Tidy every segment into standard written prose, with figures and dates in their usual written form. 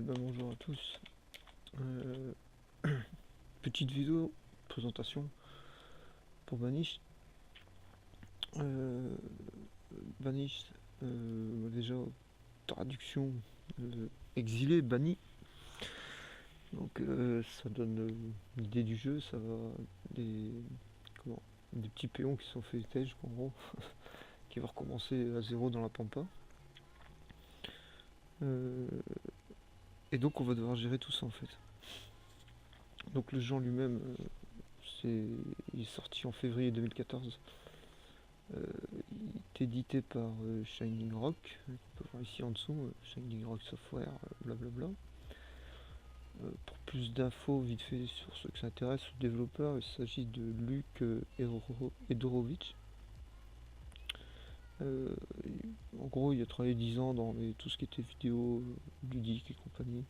Bonjour à tous. Euh, Petite vidéo présentation pour Vanish. Euh, Vanish, déjà traduction exilé, banni. Donc ça donne une idée du jeu. Ça va des comment des petits péons qui sont fait tège en gros, qui vont recommencer à zéro dans la pampa. Euh, et donc on va devoir gérer tout ça en fait. Donc le jeu en lui-même, il est sorti en février 2014. Euh, il est édité par Shining Rock, qu'on peut voir ici en dessous, Shining Rock Software, blablabla. Pour plus d'infos, vite fait, sur ceux que ça intéresse, le développeur, il s'agit de Luc Edorovic. Euh, En gros, il a travaillé 10 ans dans tout ce qui était vidéo, ludique et compagnie,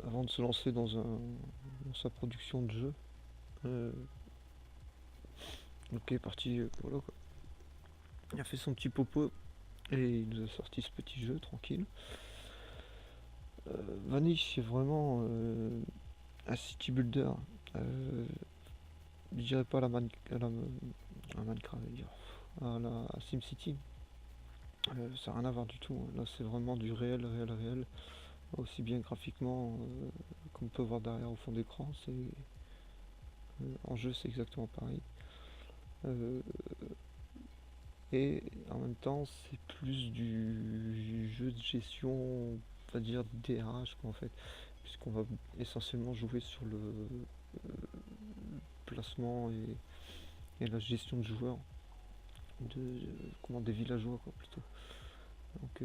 avant de se lancer dans sa production de jeu. Donc il est parti, voilà quoi. Il a fait son petit popo et il nous a sorti ce petit jeu tranquille. Vanish, c'est vraiment un city builder. Euh, je dirais pas à Minecraft, à la SimCity. Ça n'a rien à voir du tout, hein. Là, c'est vraiment du réel, réel, réel. Aussi bien graphiquement, comme on peut voir derrière au fond d'écran. En jeu, c'est exactement pareil. Euh, et en même temps, c'est plus du jeu de gestion, on va dire DRH, quoi, en fait, puisqu'on va essentiellement jouer sur le placement et la gestion de joueurs, des villageois quoi plutôt. Donc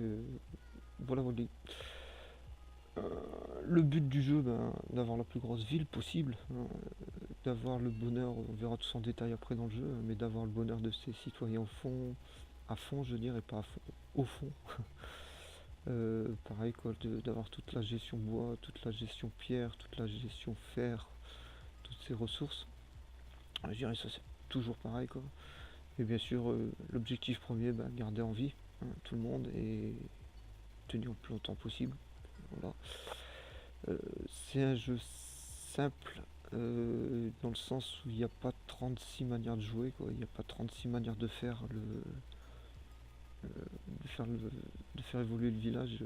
voilà, voilà. Euh, le but du jeu, d'avoir la plus grosse ville possible, hein, d'avoir le bonheur, on verra tout en détail après dans le jeu, mais d'avoir le bonheur de ses citoyens à fond je dirais, pas à fond, au fond. Pareil quoi, d'avoir toute la gestion bois, toute la gestion pierre, toute la gestion fer, toutes ces ressources. Je dirais ça c'est toujours pareil quoi. Et bien sûr, l'objectif premier, garder en vie, hein, tout le monde et tenir le plus longtemps possible. Voilà. Euh, c'est un jeu simple dans le sens où il n'y a pas 36 manières de jouer, quoi. Il n'y a pas 36 manières de faire, de faire évoluer le village,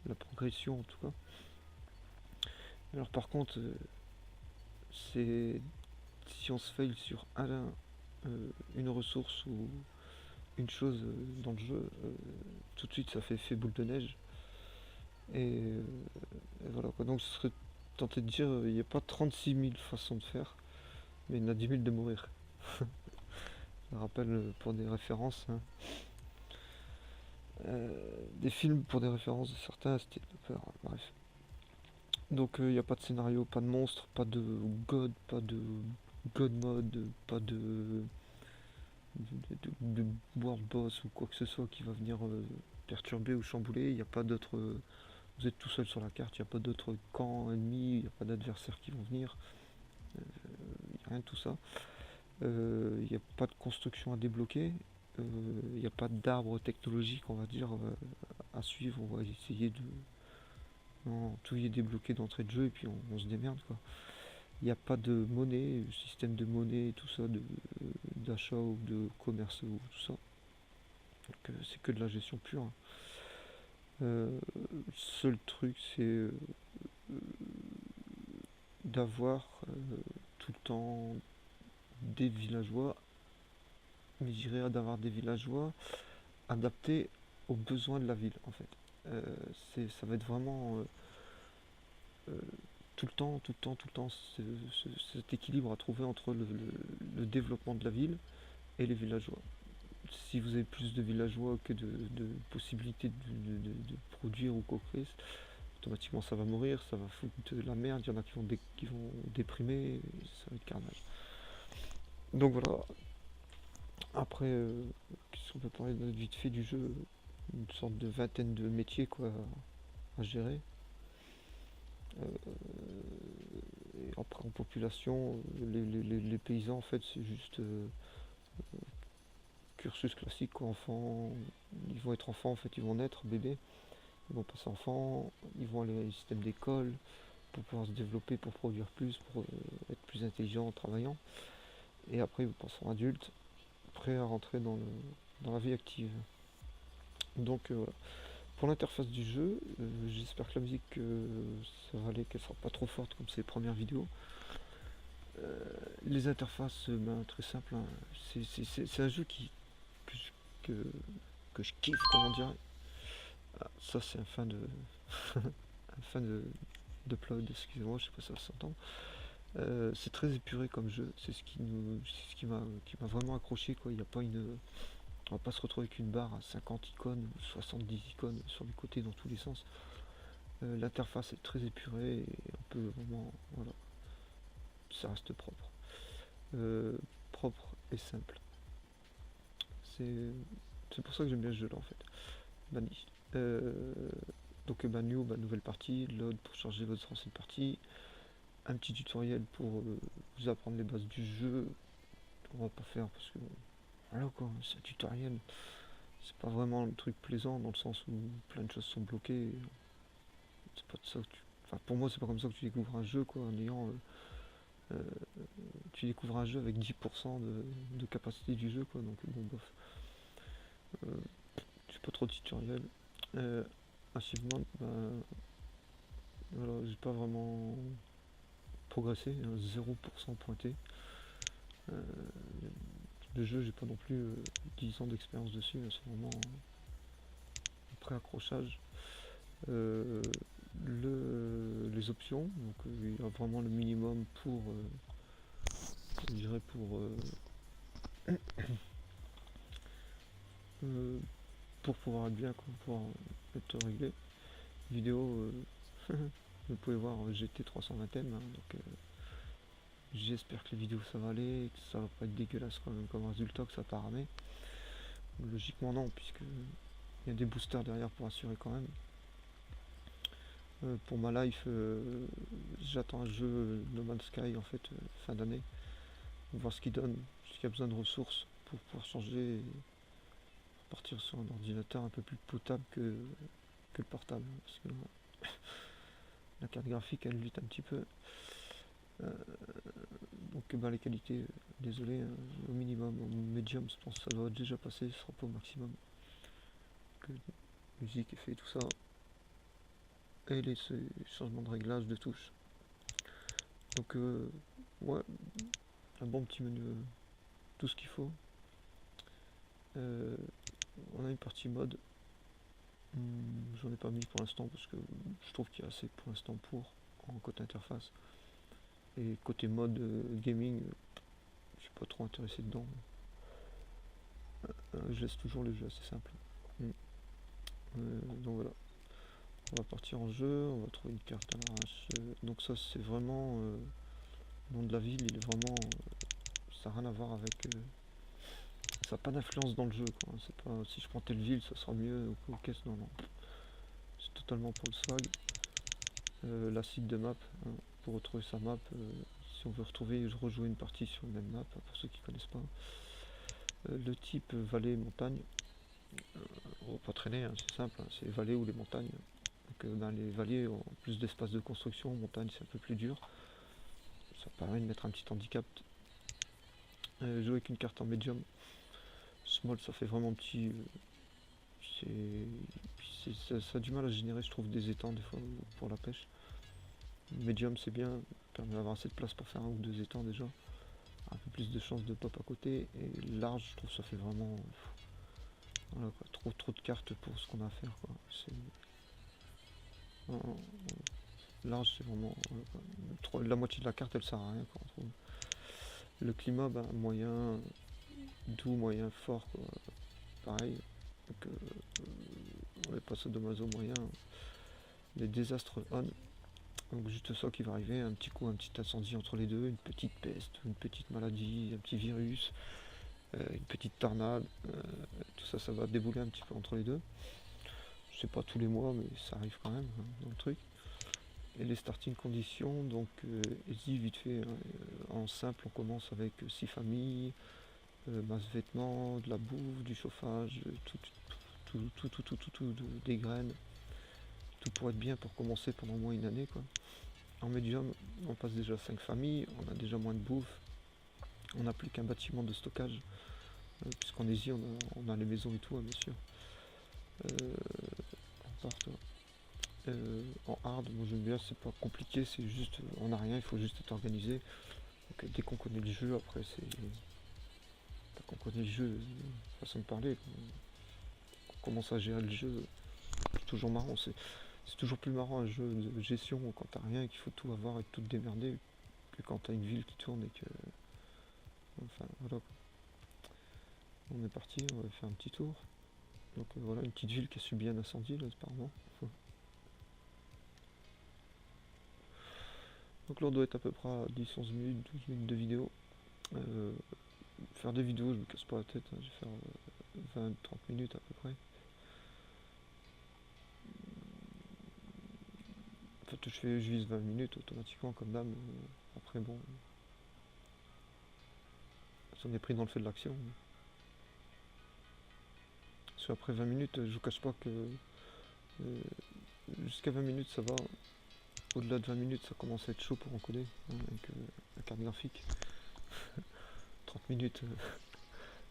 la progression en tout cas. Alors par contre, c'est si on se fail sur une ressource ou une chose dans le jeu, tout de suite ça fait effet boule de neige. Et voilà quoi. Donc je serais tenté de dire, il n'y a pas 36 000 façons de faire, mais il y en a 10 000 de mourir. Je rappelle pour des références, hein. Des films pour des références de certains styles de peur, bref. Donc il n'y a pas de scénario, pas de monstre, pas de god, pas de god mode, pas de world boss ou quoi que ce soit qui va venir perturber ou chambouler. Il n'y a pas d'autres. Vous êtes tout seul sur la carte, il n'y a pas d'autres camps ennemis, il n'y a pas d'adversaires qui vont venir, il n'y a rien de tout ça. Il n'y a pas de construction à débloquer, il n'y a pas d'arbre technologique, on va dire, à suivre. On va essayer de. Non, tout y est débloqué d'entrée de jeu et puis on se démerde quoi. Il n'y a pas de monnaie, système de monnaie, tout ça, d'achat ou de commerce ou tout ça. Donc c'est que de la gestion pure, hein. Seul truc, c'est d'avoir tout le temps des villageois, mais je dirais d'avoir des villageois adaptés aux besoins de la ville en fait. Euh, Ça va être vraiment euh, tout le temps, tout le temps, tout le temps cet équilibre à trouver entre le développement de la ville et les villageois. Si vous avez plus de villageois que de possibilités de produire ou quoi que ce soit, automatiquement ça va mourir, ça va foutre de la merde, il y en a qui vont déprimer, ça va être carnage. Donc voilà, après, qu'est-ce qu'on peut parler de vite fait du jeu? Une sorte de vingtaine de métiers quoi à gérer. Et après en population, les paysans en fait c'est juste cursus classique quoi, enfants, ils vont être enfants en fait, ils vont naître bébés, ils vont passer enfants, ils vont aller au système d'école pour pouvoir se développer, pour produire plus, pour être plus intelligents en travaillant. Et après, ils passeront adultes, prêts à rentrer dans la vie active. Donc voilà. Pour l'interface du jeu, j'espère que la musique, ça va aller, qu'elle sera pas trop forte comme ces premières vidéos. Les interfaces, ben, très simple, hein. C'est un jeu que, je- que, que je kiffe, comment dire. Ah, ça c'est un fan de un fan de Upload, excusez-moi, je sais pas si ça s'entend. C'est très épuré comme jeu, c'est ce qui m'a vraiment accroché quoi. Il y a pas une, on va pas se retrouver avec une barre à 50 icônes, 70 icônes sur les côtés dans tous les sens. L'interface est très épurée et on peut vraiment, voilà, ça reste propre. Euh, Propre et simple. C'est c'est pour ça que j'aime bien ce jeu là en fait. Banni. Donc bah, new, bah, nouvelle partie, load pour charger votre ancienne partie, un petit tutoriel pour vous apprendre les bases du jeu. On va pas faire parce que voilà quoi, c'est un tutoriel. C'est pas vraiment le truc plaisant dans le sens où plein de choses sont bloquées. C'est pas de ça que tu... Enfin pour moi c'est pas comme ça que tu découvres un jeu quoi, en ayant euh, tu découvres un jeu avec 10% de capacité du jeu quoi, donc bon bof. Euh, j'ai pas trop de tutoriel. Achievement, bah, voilà, j'ai pas vraiment progressé, hein, 0% pointé. Euh, le jeu, j'ai pas non plus 10 ans d'expérience dessus, hein, c'est vraiment un pré-accrochage. Euh, les options, donc il y a vraiment le minimum pour, je dirais euh, pour pouvoir être bien, quoi, pour pouvoir être réglé. Vidéo, vous pouvez voir GT 320M, hein, donc j'espère que les vidéos ça va aller, que ça va pas être dégueulasse quand même comme résultat, que ça part ramer. Logiquement non, puisque il y a des boosters derrière pour assurer quand même. Pour ma life, j'attends un jeu No Man's Sky en fait fin d'année, voir ce qu'il donne, s'il y a besoin de ressources pour pouvoir changer et partir sur un ordinateur un peu plus potable que le portable, parce que la carte graphique elle lutte un petit peu. Euh, donc bah, les qualités, désolé, au minimum, au medium, je pense que ça doit déjà passer, ce sera pas au maximum. Que musique, effet, tout ça. Et les changements de réglage de touches. Donc ouais, un bon petit menu, tout ce qu'il faut. Euh, on a une partie mode. J'en ai pas mis pour l'instant parce que je trouve qu'il y a assez pour l'instant pour en côté interface. Et côté mode gaming, je suis pas trop intéressé dedans. Je laisse toujours les jeux assez simples. Mm. Donc voilà, on va partir en jeu, on va trouver une carte à l'arrache. Donc ça c'est vraiment le nom de la ville, il est vraiment, ça n'a rien à voir avec, ça n'a pas d'influence dans le jeu quoi. C'est pas si je prends telle ville ça sera mieux ou qu'est-ce, non non. C'est totalement pour le swag. La site de map, hein, pour retrouver sa map, si on veut retrouver, rejouer une partie sur la même map, pour ceux qui connaissent pas. Le type vallée montagne, on va pas traîner, hein, c'est simple, hein, c'est vallée ou les montagnes. Donc ben, les vallées ont plus d'espace de construction, montagne c'est un peu plus dur. Ça permet de mettre un petit handicap. Jouer avec une carte en medium. Small ça fait vraiment petit. Ça a du mal à générer je trouve des étangs des fois pour la pêche. Medium c'est bien, permet d'avoir assez de place pour faire un ou deux étangs déjà. Un peu plus de chances de pop à côté. Et large je trouve ça fait vraiment. Voilà, quoi, trop de cartes pour ce qu'on a à faire quoi. Large c'est vraiment. La moitié de la carte elle sert à rien quoi, on trouve. Le climat ben, moyen, doux, moyen, fort quoi. Pareil. Donc on est pas sadomaso moyen. Les désastres on. Donc juste ça qui va arriver, un petit coup, un petit incendie entre les deux, une petite peste, une petite maladie, un petit virus, une petite tornade, tout ça, ça va débouler un petit peu entre les deux. Je sais pas tous les mois, mais ça arrive quand même hein, dans le truc. Et les starting conditions, donc easy vite fait, hein, en simple, on commence avec 6 familles, masse vêtements, de la bouffe, du chauffage, des graines, tout pour être bien pour commencer pendant au moins une année, quoi. En médium, on passe déjà 5 familles, on a déjà moins de bouffe, on n'a plus qu'un bâtiment de stockage, puisqu'en Asie on a les maisons et tout, hein, bien sûr. On part, en hard, moi j'aime bien, c'est pas compliqué, c'est juste, on n'a rien, il faut juste être organisé. Donc, dès qu'on connaît le jeu, après c'est... Dès qu'on connaît le jeu, façon de parler, on commence à gérer le jeu, c'est toujours marrant, c'est toujours plus marrant un jeu de gestion quand t'as rien et qu'il faut tout avoir et tout te démerder que quand t'as une ville qui tourne et que... Enfin voilà. On est parti, on va faire un petit tour. Donc voilà, une petite ville qui a subi un incendie là apparemment. Donc là on doit être à peu près à 10-11 minutes, 12 minutes de vidéo. Faire des vidéos, je me casse pas la tête, hein, je vais faire 20-30 minutes à peu près. En fait je vise 20 minutes automatiquement comme d'hab. Après bon, on est pris dans le feu de l'action. Parce qu'après 20 minutes, je vous cache pas que jusqu'à 20 minutes ça va. Au-delà de 20 minutes ça commence à être chaud pour encoder, hein, avec la carte graphique. 30 minutes,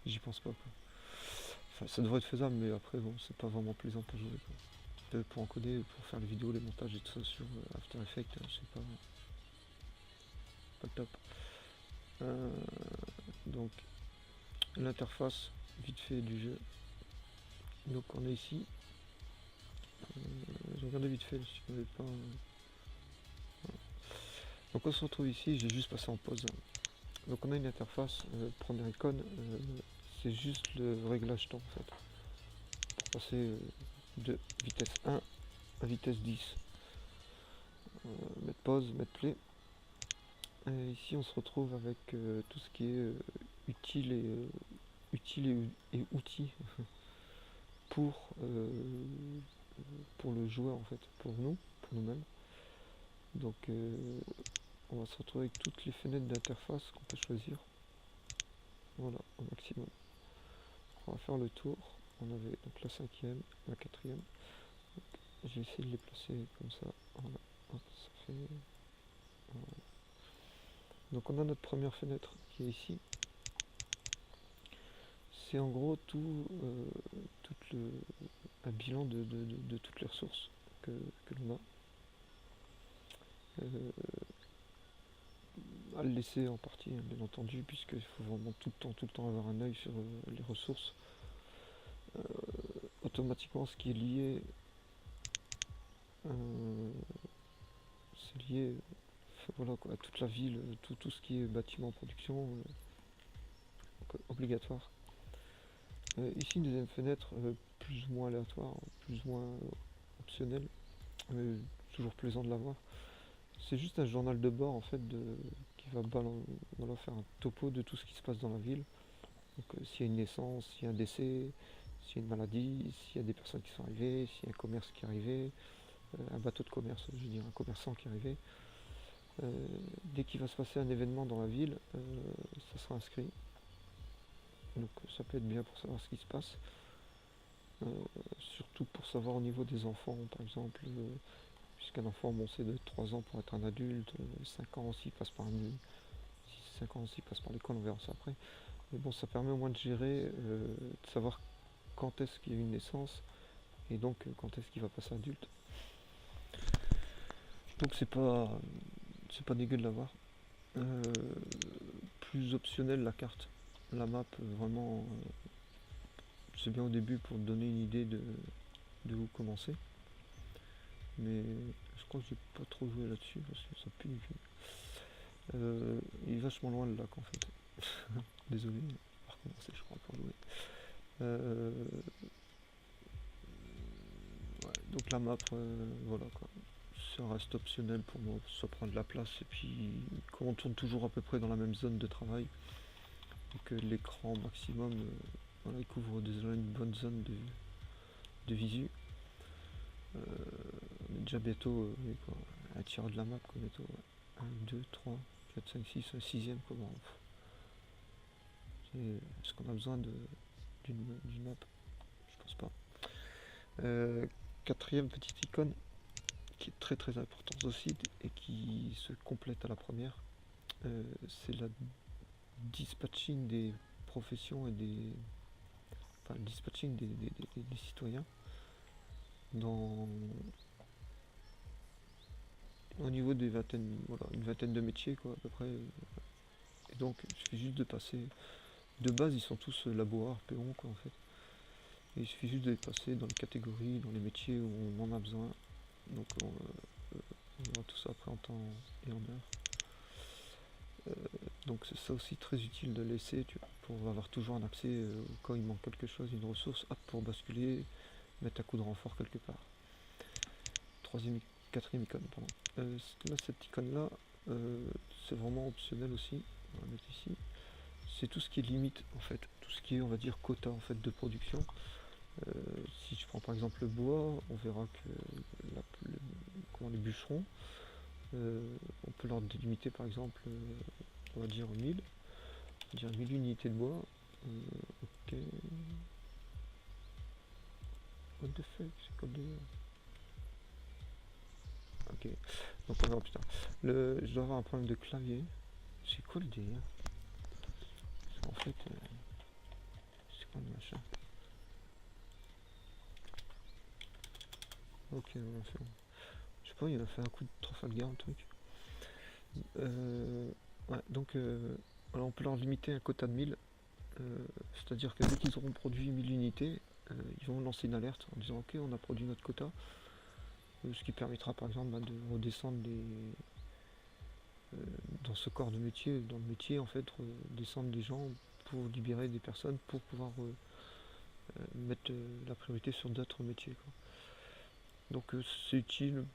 j'y pense pas quoi. Enfin ça devrait être faisable mais après bon c'est pas vraiment plaisant pour jouer quoi. Pour encoder, pour faire les vidéos, les montages et tout ça sur After Effects, c'est pas le top. Donc l'interface vite fait du jeu. Donc on est ici. Je regarde vite fait si vous n'avez pas. Donc on se retrouve ici, j'ai juste passé en pause. Donc on a une interface, première icône, c'est juste le réglage temps en fait. Pour passer de vitesse 1 à vitesse 10. Mettre pause, mettre play. Ici on se retrouve avec tout ce qui est utile et outils pour le joueur en fait, pour nous-mêmes. Donc on va se retrouver avec toutes les fenêtres d'interface qu'on peut choisir. Voilà, au maximum. On va faire le tour. On avait donc la 5e, la 4e. J'ai essayé de les placer comme ça. Voilà. Hop, ça fait. Voilà. Donc on a notre première fenêtre qui est ici. C'est en gros tout un bilan de toutes les ressources que l'on a. À le laisser en partie, hein, bien entendu, puisqu'il faut vraiment tout le temps avoir un œil sur les ressources. Automatiquement, ce qui est lié, c'est lié voilà, quoi, à toute la ville, tout ce qui est bâtiment en production, obligatoire. Ici, une deuxième fenêtre, plus ou moins aléatoire, plus ou moins optionnelle, mais toujours plaisant de l'avoir. C'est juste un journal de bord en fait qui va voilà, faire un topo de tout ce qui se passe dans la ville. Donc s'il y a une naissance, s'il y a un décès, s'il y a une maladie, s'il y a des personnes qui sont arrivées, s'il y a un commerce qui est arrivé, un bateau de commerce, je veux dire un commerçant qui est arrivé. Dès qu'il va se passer un événement dans la ville, ça sera inscrit. Donc ça peut être bien pour savoir ce qui se passe. Surtout pour savoir au niveau des enfants, par exemple, puisqu'un enfant, bon, c'est de 3 ans pour être un adulte, 5 ans s'il passe par 5 ans s'il passe par l'école, on verra ça après. Mais bon, ça permet au moins de gérer, de savoir quand est-ce qu'il y a une naissance et donc quand est-ce qu'il va passer adulte. Donc c'est pas dégueu de l'avoir. Plus optionnel la carte, la map, vraiment c'est bien au début pour te donner une idée de où commencer. Mais je crois que j'ai pas trop joué là-dessus parce que ça pue du cul. Il est vachement loin le lac en fait. Désolé, on va recommencer je crois pour jouer. Ouais, donc la map, voilà quoi. Ça reste optionnel pour moi, ça prend de la place et puis quand on tourne toujours à peu près dans la même zone de travail, donc l'écran maximum, voilà, il couvre déjà une bonne zone de visu. On est déjà bientôt un tiers de la map quoi, bientôt. 1, 2, 3, 4, 5, 6, 6ème comment. Est-ce qu'on a besoin d'une map? Je pense pas. 4ème petite icône, qui est très très importante aussi et qui se complète à la première, c'est la dispatching des professions et enfin, le dispatching des citoyens dans, au niveau des vingtaines, voilà, une vingtaine de métiers quoi, à peu près. Et donc il suffit juste de passer. De base, ils sont tous laboureurs, péons quoi en fait. Et il suffit juste de les passer dans les catégories, dans les métiers où on en a besoin. Donc on verra tout ça après en temps et en heure. Donc c'est ça aussi très utile de laisser pour avoir toujours un accès quand il manque quelque chose, une ressource, hop, pour basculer, mettre un coup de renfort quelque part. Troisième, quatrième icône, pardon. Là, cette icône-là, c'est vraiment optionnel aussi. On va mettre ici. C'est tout ce qui est limite en fait, tout ce qui est on va dire quota en fait de production. Si je prends par exemple le bois, on verra que les bûcherons, on peut leur délimiter par exemple, on va dire 1000, on va dire 1000 unités de bois. Ok. What the fuck, c'est quoi le... Ok, donc on verra plus tard. Je dois avoir un problème de clavier. C'est quoi le délire? En fait, c'est quoi le machin? Ok, voilà, c'est bon. Je sais pas, il m'a fait un coup de Trafalgar, un truc. Ouais, donc alors on peut leur limiter un quota de 1000. C'est-à-dire que dès qu'ils auront produit 1000 unités, ils vont lancer une alerte en disant ok, on a produit notre quota. Ce qui permettra par exemple de redescendre dans ce corps de métier, dans le métier en fait, descendre des gens pour libérer des personnes pour pouvoir mettre la priorité sur d'autres métiers quoi. Donc c'est utile,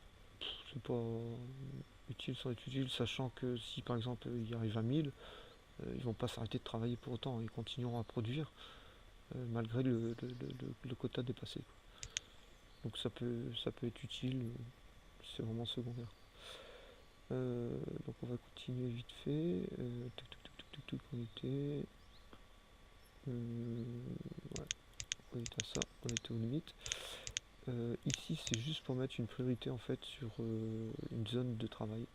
c'est pas utile sans être utile, sachant que si par exemple il arrive à 1000, ils vont pas s'arrêter de travailler pour autant, ils continueront à produire malgré le quota dépassé quoi. Donc ça peut être utile, c'est vraiment secondaire. Donc on va continuer vite fait. On était. Ouais, on était à ça, on était aux limites. Ici c'est juste pour mettre une priorité en fait sur une zone de travail.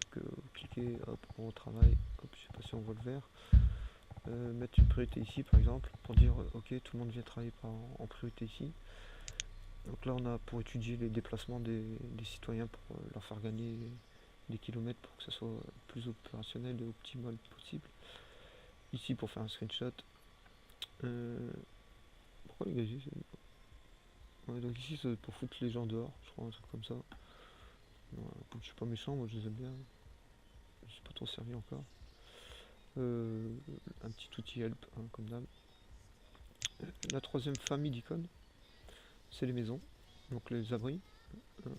Donc vous cliquez, hop, on travaille, hop, je sais pas si on voit le vert. Mettre une priorité ici par exemple pour dire ok tout le monde vient travailler en priorité ici. Donc là on a pour étudier les déplacements des citoyens pour leur faire gagner des kilomètres pour que ça soit plus opérationnel et optimal possible. Ici pour faire un screenshot. Pourquoi les gager ouais, donc ici c'est pour foutre les gens dehors, je crois, un truc comme ça. Voilà, comme je suis pas méchant, moi je les aime bien. Je suis pas trop servi encore. Un petit outil help, hein, comme d'hab. La troisième famille d'icônes, c'est les maisons. Donc les abris, hein,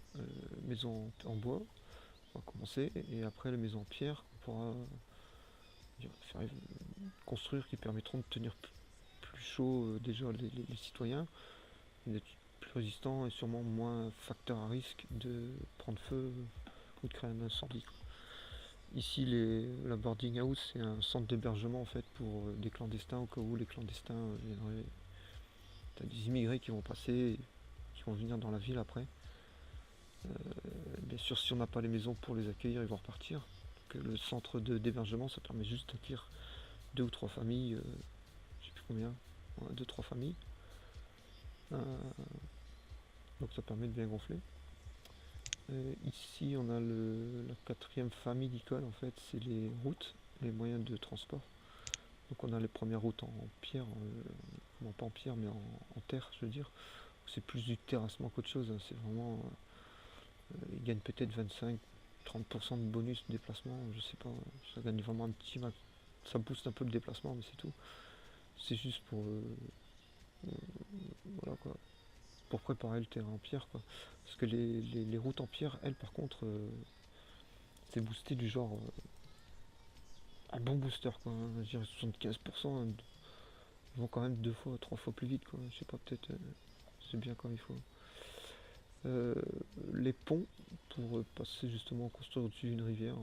maisons en bois, on va commencer, et après les maisons en pierre, on pourra faire construire qui permettront de tenir plus chaud déjà les citoyens, d'être plus résistants et sûrement moins facteur à risque de prendre feu ou de créer un incendie. Ici, la boarding house, c'est un centre d'hébergement en fait pour des clandestins au cas où les clandestins viendraient. T'as des immigrés qui vont passer, qui vont venir dans la ville après. Bien sûr, si on n'a pas les maisons pour les accueillir, ils vont repartir. Donc, le centre d'hébergement, ça permet juste d'accueillir deux ou trois familles, je sais plus combien, ouais, deux trois familles. Euh, donc ça permet de bien gonfler. Ici, on a la quatrième famille d'icônes, en fait, c'est les routes, les moyens de transport. Donc on a les premières routes en pierre, non pas en pierre, mais en terre, je veux dire. C'est plus du terrassement qu'autre chose, hein. C'est vraiment, ils gagnent peut-être 25-30% de bonus de déplacement, je sais pas, ça gagne vraiment un petit max. Ça booste un peu le déplacement, mais c'est tout. C'est juste pour, voilà quoi, pour préparer le terrain en pierre quoi. Parce que les routes en pierre, elles par contre, c'est boosté du genre un bon booster quoi, hein. Je dirais 75%, ils vont quand même deux fois, trois fois plus vite quoi. Je sais pas, peut-être c'est bien comme il faut. Euh, les ponts pour passer justement construire au-dessus d'une rivière,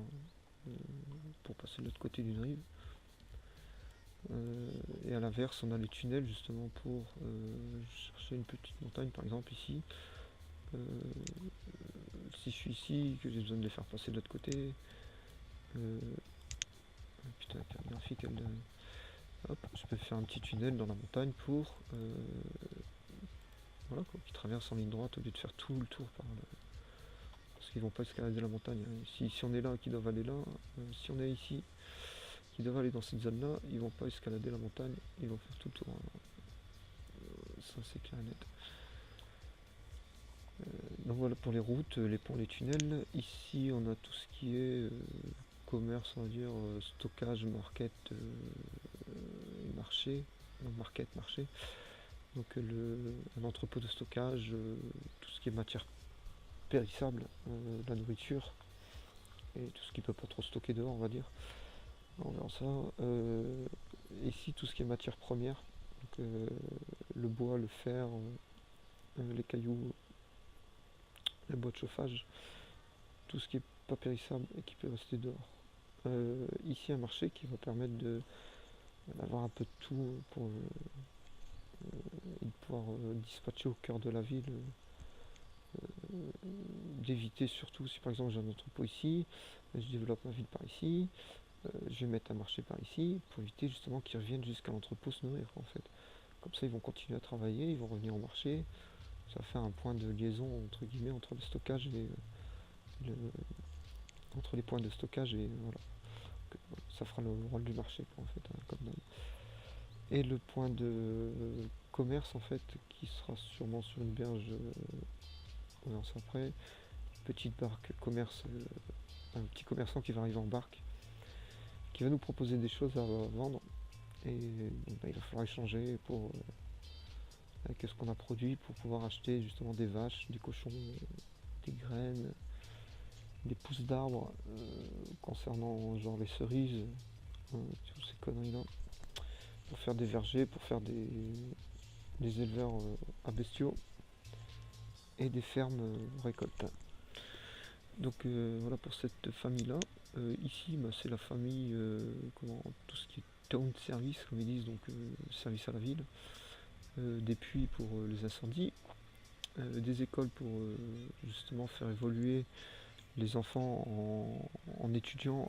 pour passer de l'autre côté d'une rive. Et à l'inverse, on a les tunnels justement pour chercher une petite montagne par exemple ici. si je suis ici, que j'ai besoin de les faire passer de l'autre côté, putain, la cartographie, hop, je peux faire un petit tunnel dans la montagne pour voilà quoi, qui traverse en ligne droite au lieu de faire tout le tour par là. Parce qu'ils vont pas escalader la montagne. Hein. Si on est là, qui doivent aller là, si on est ici, qui doivent aller dans cette zone là, ils vont pas escalader la montagne, ils vont faire tout le tour. Hein. Ça c'est clair et net. Donc voilà pour les routes, les ponts, les tunnels. Ici on a tout ce qui est commerce, on va dire, stockage, market, marché, market, marché. Donc un entrepôt de stockage, tout ce qui est matière périssable, la nourriture et tout ce qui peut pas trop stocker dehors, on va dire. On verra ça. Ici tout ce qui est matière première, donc le bois, le fer, les cailloux, les bois de chauffage, tout ce qui est pas périssable et qui peut rester dehors. Ici un marché qui va permettre d'avoir un peu de tout pour et de pouvoir dispatcher au cœur de la ville, d'éviter surtout si par exemple j'ai un entrepôt ici, je développe ma ville par ici, je vais mettre un marché par ici pour éviter justement qu'ils reviennent jusqu'à l'entrepôt se nourrir en fait. Comme ça ils vont continuer à travailler, ils vont revenir au marché, ça fait un point de liaison entre guillemets entre le stockage et entre les points de stockage et voilà. Ça fera le rôle du marché quoi, en fait, hein, comme d'hab. Et le point de commerce en fait qui sera sûrement sur une berge, on verra ça après, petite barque commerce, un petit commerçant qui va arriver en barque, qui va nous proposer des choses à vendre et bon, bah, il va falloir échanger pour avec ce qu'on a produit pour pouvoir acheter justement des vaches, des cochons, des graines, des pousses d'arbres concernant genre les cerises, toutes ces conneries là, pour faire des vergers, pour faire des éleveurs à bestiaux et des fermes récoltes. Donc voilà pour cette famille là. Ici bah, c'est la famille, tout ce qui est town service comme ils disent, donc service à la ville, des puits pour les incendies, des écoles pour justement faire évoluer les enfants en étudiants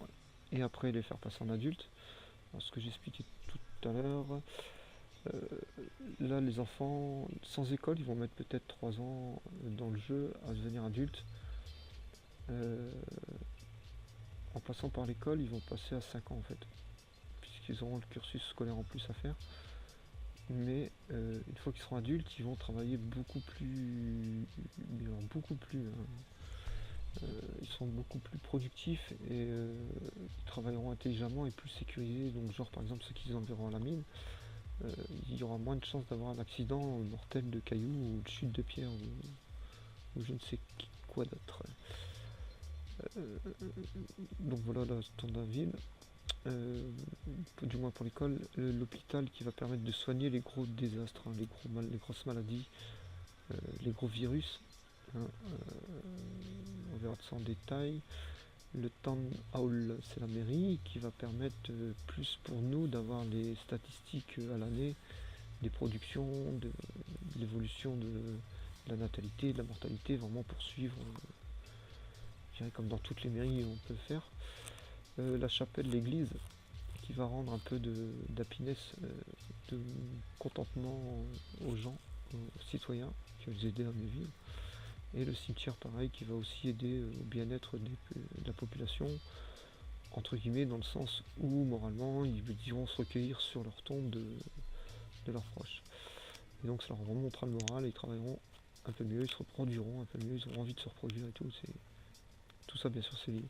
et après les faire passer en adultes. Alors, ce que j'expliquais tout à l'heure, là les enfants sans école ils vont mettre peut-être 3 ans dans le jeu à devenir adultes. En passant par l'école ils vont passer à 5 ans en fait, puisqu'ils auront le cursus scolaire en plus à faire. Mais une fois qu'ils seront adultes, ils vont travailler beaucoup plus, ils seront beaucoup plus productifs et ils travailleront intelligemment et plus sécurisés. Donc genre par exemple ceux qui enverront à la mine, il y aura moins de chances d'avoir un accident mortel de cailloux ou de chute de pierre ou je ne sais quoi d'autre. Donc voilà la standard ville. Du moins pour l'école, l'hôpital qui va permettre de soigner les gros désastres, hein, les grosses maladies, les gros virus. Hein, on verra de ça en détail. Le town hall, c'est la mairie qui va permettre plus pour nous d'avoir les statistiques à l'année, des productions, de l'évolution de la natalité, de la mortalité, vraiment pour suivre, je dirais comme dans toutes les mairies on peut le faire. La chapelle, l'église, qui va rendre un peu d'happiness, de contentement aux gens, aux citoyens, qui va les aider à mieux vivre. Et le cimetière pareil qui va aussi aider au bien-être de la population, entre guillemets, dans le sens où moralement ils diront se recueillir sur leur tombe de leurs proches. Et donc ça leur remontera le moral et ils travailleront un peu mieux, ils se reproduiront un peu mieux, ils auront envie de se reproduire et tout. Tout ça bien sûr c'est lié.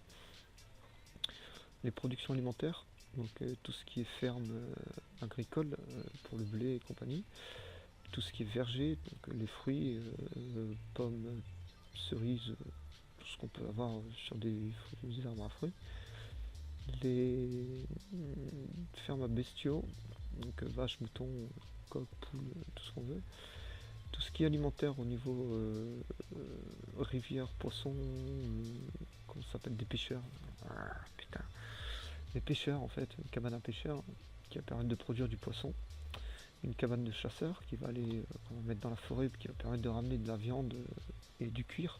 Les productions alimentaires, donc tout ce qui est ferme agricole pour le blé et compagnie, tout ce qui est verger, donc les fruits, pommes, cerises, tout ce qu'on peut avoir sur des arbres à fruits, les fermes à bestiaux, donc vaches, moutons, coqs, poules, tout ce qu'on veut, tout ce qui est alimentaire au niveau rivière, poissons, comment ça s'appelle, des pêcheurs, putain, des pêcheurs en fait, une cabane à pêcheurs qui va permettre de produire du poisson, une cabane de chasseurs qui va aller mettre dans la forêt, qui va permettre de ramener de la viande et du cuir,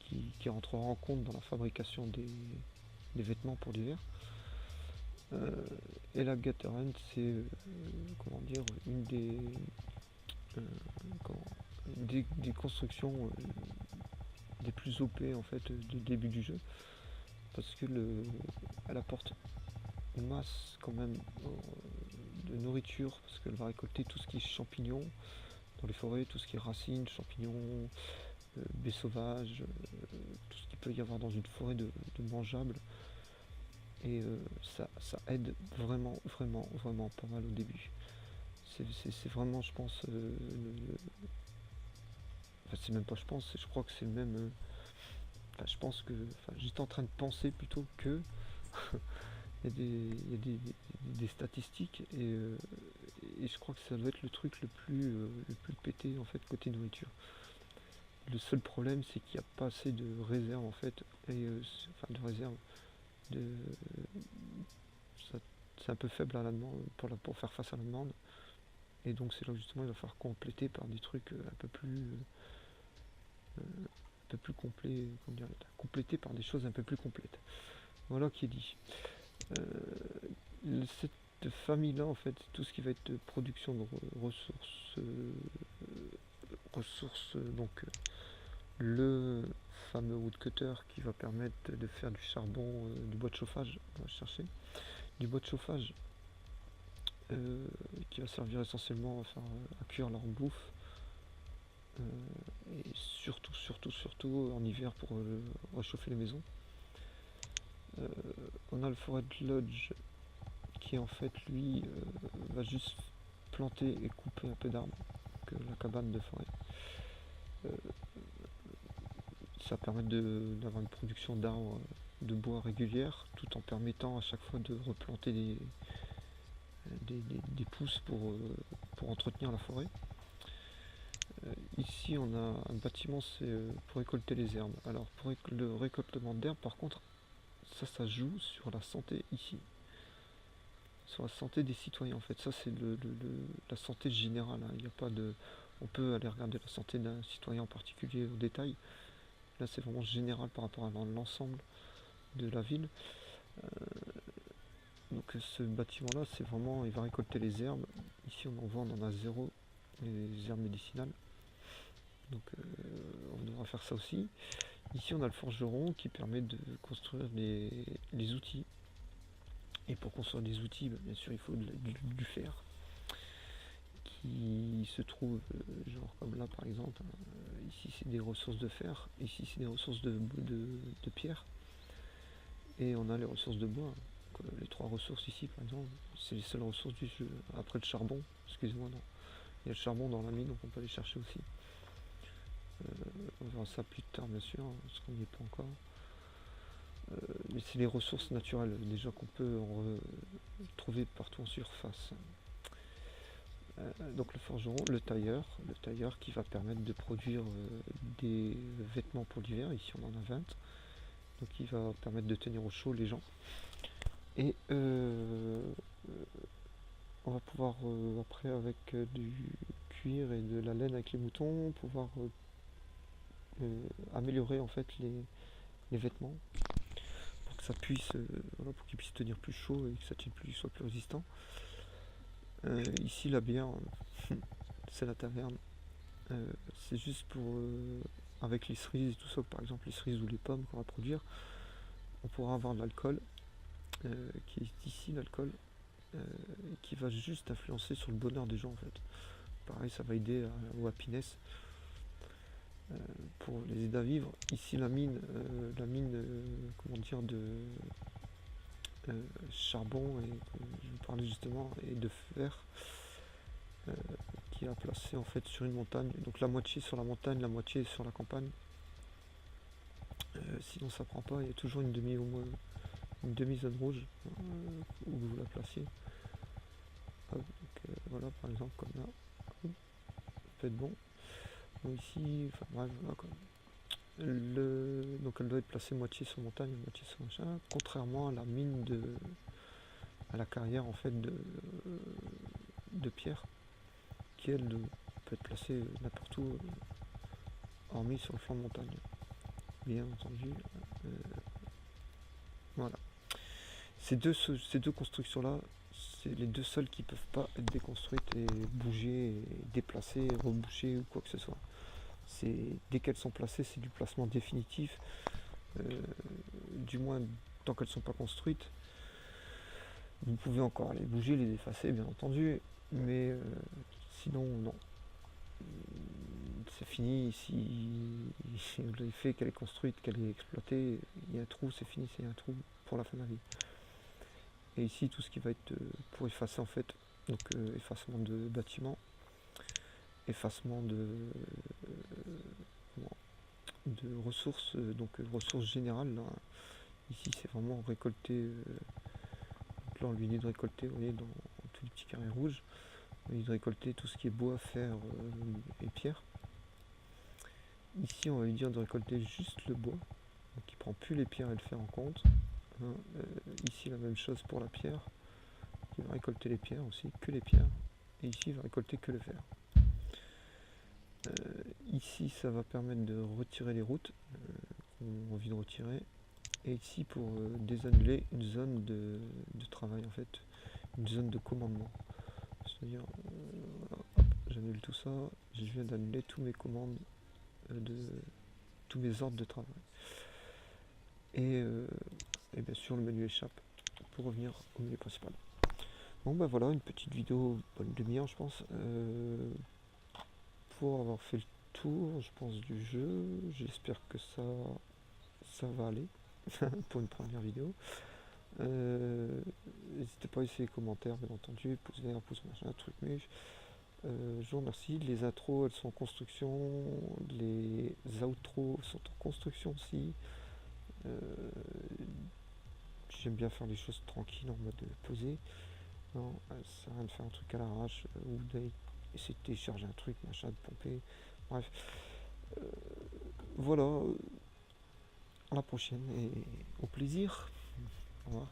qui rentrera en compte dans la fabrication des vêtements pour l'hiver. Et la Gatorant, c'est comment dire, une euh, comment- des constructions des plus OP en fait du début du jeu, parce que elle apporte une masse quand même de nourriture, parce qu'elle va récolter tout ce qui est champignons dans les forêts, tout ce qui est racines, champignons, baies sauvages, tout ce qu'il peut y avoir dans une forêt de mangeables. Et ça aide vraiment, vraiment, vraiment pas mal au début. C'est vraiment, je pense, enfin, c'est même pas je pense, je crois que c'est le même. Enfin, je pense que. Enfin, j'étais en train de penser plutôt que. Il y a des statistiques et je crois que ça doit être le truc le plus pété en fait côté nourriture. Le seul problème c'est qu'il n'y a pas assez de réserves en fait, et enfin de réserves, de, ça- c'est un peu faible à la demande pour faire face à la demande, et donc c'est là où justement il va falloir compléter par des trucs un peu plus complets, comment dire, compléter par des choses un peu plus complètes. Voilà qui est dit. Cette famille-là, en fait, tout ce qui va être de production de ressources, donc le fameux woodcutter qui va permettre de faire du charbon, du bois de chauffage, on va chercher, du bois de chauffage qui va servir essentiellement à cuire leur bouffe, et surtout en hiver pour réchauffer les maisons. On a le Forest Lodge qui en fait lui va juste planter et couper un peu d'arbres que la cabane de forêt. Euh, Ça permet d'avoir une production d'arbres de bois régulière tout en permettant à chaque fois de replanter des pousses pour entretenir la forêt. Ici on a un bâtiment, c'est pour récolter les herbes. Alors pour le récoltement d'herbes par contre, ça joue sur la santé ici. Sur la santé des citoyens en fait. Ça c'est la santé générale, hein. Il n'y a pas de. On peut aller regarder la santé d'un citoyen en particulier au détail. Là c'est vraiment général par rapport à l'ensemble de la ville. Donc ce bâtiment là c'est vraiment. Il va récolter les herbes. Ici on en voit, on en a zéro, les herbes médicinales. Donc on devra faire ça aussi. Ici on a le forgeron qui permet de construire les outils. Et pour construire des outils, bien sûr il faut du fer. Qui se trouve, genre comme là par exemple, ici c'est des ressources de fer, ici c'est des ressources de pierre, et on a les ressources de bois. Donc, les trois ressources ici par exemple, c'est les seules ressources du jeu. Après le charbon, excusez-moi, non. Il y a le charbon dans la mine, donc on peut aller chercher aussi. On verra ça plus tard bien sûr, parce qu'on n'y est pas encore. Mais c'est les ressources naturelles déjà qu'on peut trouver partout en surface. Donc le forgeron, le tailleur qui va permettre de produire des vêtements pour l'hiver, ici on en a 20, donc il va permettre de tenir au chaud les gens. Et on va pouvoir après avec du cuir et de la laine avec les moutons, pouvoir améliorer en fait les vêtements pour que ça puisse, voilà, pour qu'ils puissent tenir plus chaud et que ça soit plus résistant. Ici la bière, c'est la taverne. C'est juste pour avec les cerises et tout ça, par exemple les cerises ou les pommes qu'on va produire, on pourra avoir de l'alcool qui est ici l'alcool, qui va juste influencer sur le bonheur des gens en fait. Pareil, ça va aider au happiness pour les aider à vivre. Ici la mine, comment dire, de charbon, et je vous parlais justement, et de fer, qui est placé en fait sur une montagne, donc la moitié sur la montagne, la moitié sur la campagne. Sinon ça prend pas, il y a toujours au moins une demi-zone rouge où vous la placiez. Donc, voilà par exemple comme là, ça peut être bon. Donc ici, enfin bref, voilà quoi. Donc elle doit être placée moitié sur montagne, moitié sur machin, contrairement à la mine à la carrière en fait de pierre, qui elle peut être placée n'importe où, hormis sur le flanc de montagne. bien entendu. Voilà. Ces deux constructions-là, c'est les deux seules qui peuvent pas être déconstruites et bouger, et déplacées, reboucher ou quoi que ce soit. Dès qu'elles sont placées, c'est du placement définitif. Du moins, tant qu'elles ne sont pas construites, vous pouvez encore les bouger, les effacer, bien entendu, mais sinon, non. C'est fini. Si vous l'avez fait, qu'elle est construite, qu'elle est exploitée, il y a un trou, c'est fini, c'est un trou pour la fin de la vie. Et ici, tout ce qui va être pour effacer, en fait, donc effacement de bâtiments, effacement ressources, donc ressources générales. Là. Ici, c'est vraiment récolter. Donc là, on lui dit de récolter, vous voyez, dans tous les petits carrés rouges, on lui dit de récolter tout ce qui est bois, fer et pierre. Ici, on va lui dire de récolter juste le bois, donc il prend plus les pierres et le fer en compte. Hein, ici, la même chose pour la pierre. Il va récolter les pierres aussi, que les pierres. Et ici, il va récolter que le fer. Ici, ça va permettre de retirer les routes qu'on a envie de retirer. Et ici, pour désannuler une zone de travail, en fait, une zone de commandement. C'est-à-dire, hop, j'annule tout ça, je viens d'annuler tous mes commandes, tous mes ordres de travail. Et bien sûr, le menu échappe pour revenir au menu principal. Bon, bah voilà, une petite vidéo, bonne demi-heure, je pense. Pour avoir fait le tour, je pense, du jeu. J'espère que ça va aller pour une première vidéo. N'hésitez pas à laisser les commentaires, bien entendu, pouce vert, pouce machin, truc mûche. Je vous remercie. Les intros, elles sont en construction. Les outros sont en construction aussi. J'aime bien faire les choses tranquilles en mode posé. Non, ça sert à rien de faire un truc à l'arrache ou d'essayer de télécharger un truc, machin, de pomper. Bref. Voilà. À la prochaine et au plaisir. Au revoir.